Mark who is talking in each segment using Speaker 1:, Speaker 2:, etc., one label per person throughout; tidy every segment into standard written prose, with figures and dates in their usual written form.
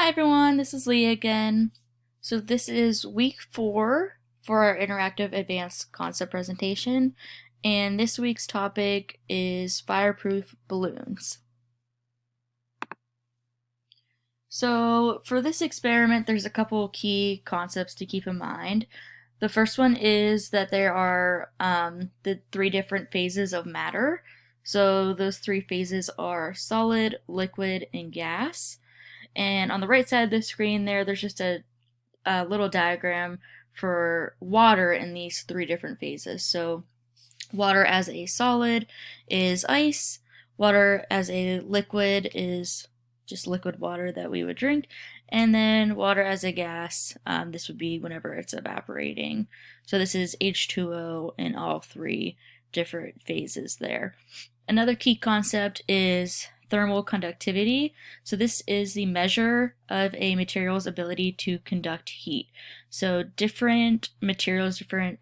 Speaker 1: Hi everyone, this is Leah again. So this is week 4 for our interactive advanced concept presentation, and this week's topic is fireproof balloons. So for this experiment, there's a couple key concepts to keep in mind. The first one is that there are the 3 different phases of matter. So those 3 phases are solid, liquid, and gas. And on the right side of the screen there's just a little diagram for water in these 3 different phases. So water as a solid is ice, water as a liquid is just liquid water that we would drink, and then water as a gas, this would be whenever it's evaporating. So this is H2O in all 3 different phases there. Another key concept is thermal conductivity. So this is the measure of a material's ability to conduct heat. So different materials, different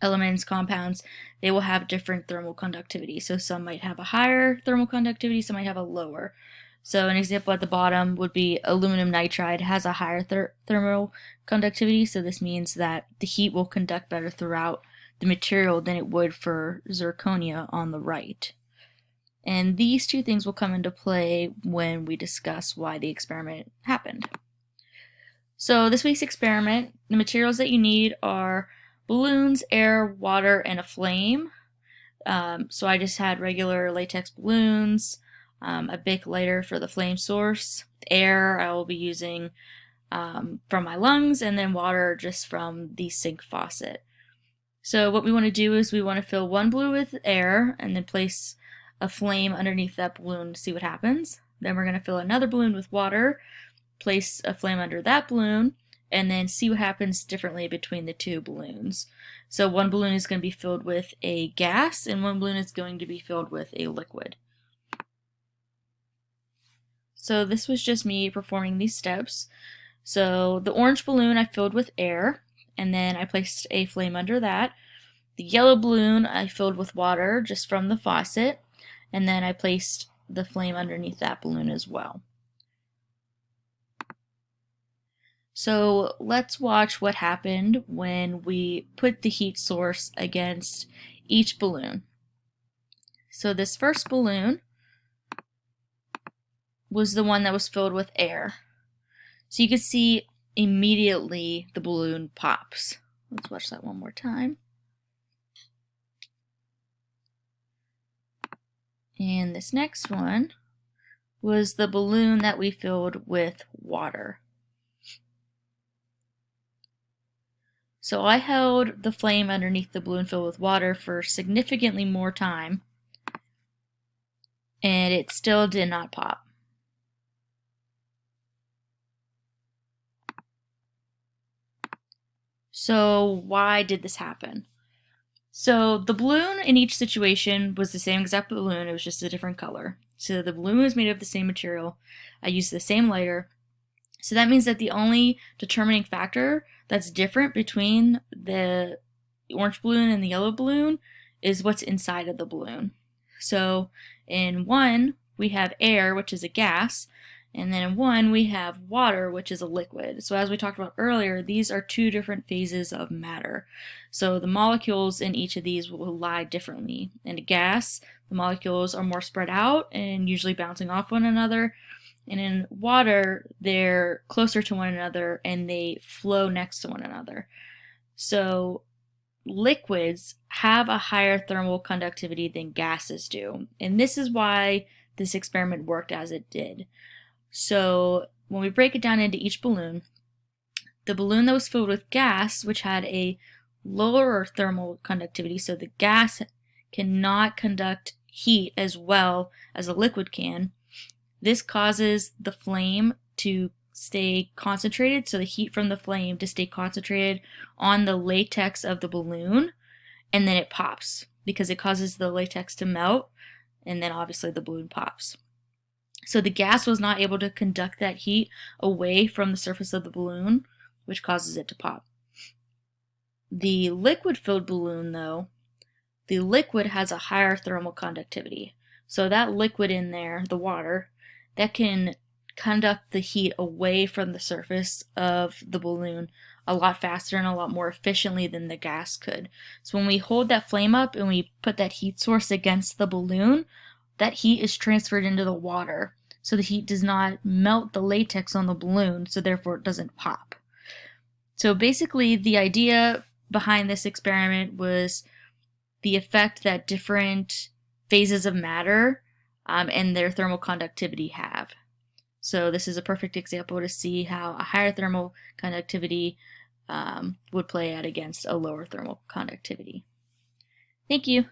Speaker 1: elements, compounds, they will have different thermal conductivity. So some might have a higher thermal conductivity, some might have a lower. So an example at the bottom would be aluminum nitride has a higher thermal conductivity. So this means that the heat will conduct better throughout the material than it would for zirconia on the right. And these 2 things will come into play when we discuss why the experiment happened. So this week's experiment, the materials that you need are balloons, air, water, and a flame. So I just had regular latex balloons, a Bic lighter for the flame source, air I will be using from my lungs, and then water just from the sink faucet. So what we want to do is we want to fill one balloon with air and then place a flame underneath that balloon to see what happens. Then we're going to fill another balloon with water, place a flame under that balloon, and then see what happens differently between the 2 balloons. So one balloon is going to be filled with a gas and one balloon is going to be filled with a liquid. So this was just me performing these steps. So the orange balloon I filled with air, and then I placed a flame under that. The yellow balloon I filled with water just from the faucet, and then I placed the flame underneath that balloon as well. So let's watch what happened when we put the heat source against each balloon. So this first balloon was the one that was filled with air. So you can see immediately the balloon pops. Let's watch that one more time. And this next one was the balloon that we filled with water. So I held the flame underneath the balloon filled with water for significantly more time, and it still did not pop. So why did this happen? So the balloon in each situation was the same exact balloon, it was just a different color. So the balloon was made of the same material. I used the same lighter. So that means that the only determining factor that's different between the orange balloon and the yellow balloon is what's inside of the balloon. So in one, we have air, which is a gas, and then in one, we have water, which is a liquid. So as we talked about earlier, these are 2 different phases of matter. So the molecules in each of these will lie differently. In a gas, the molecules are more spread out and usually bouncing off one another. And in water, they're closer to one another and they flow next to one another. So liquids have a higher thermal conductivity than gases do. And this is why this experiment worked as it did. So when we break it down into each balloon, the balloon that was filled with gas, which had a lower thermal conductivity, so the gas cannot conduct heat as well as a liquid can, this causes the flame to stay concentrated, so the heat from the flame to stay concentrated on the latex of the balloon, and then it pops because it causes the latex to melt, and then obviously the balloon pops. So the gas was not able to conduct that heat away from the surface of the balloon, which causes it to pop. The liquid-filled balloon, though, the liquid has a higher thermal conductivity. So that liquid in there, the water, that can conduct the heat away from the surface of the balloon a lot faster and a lot more efficiently than the gas could. So when we hold that flame up and we put that heat source against the balloon, that heat is transferred into the water. So the heat does not melt the latex on the balloon, so therefore it doesn't pop. So basically, the idea behind this experiment was the effect that different phases of matter and their thermal conductivity have. So this is a perfect example to see how a higher thermal conductivity would play out against a lower thermal conductivity. Thank you.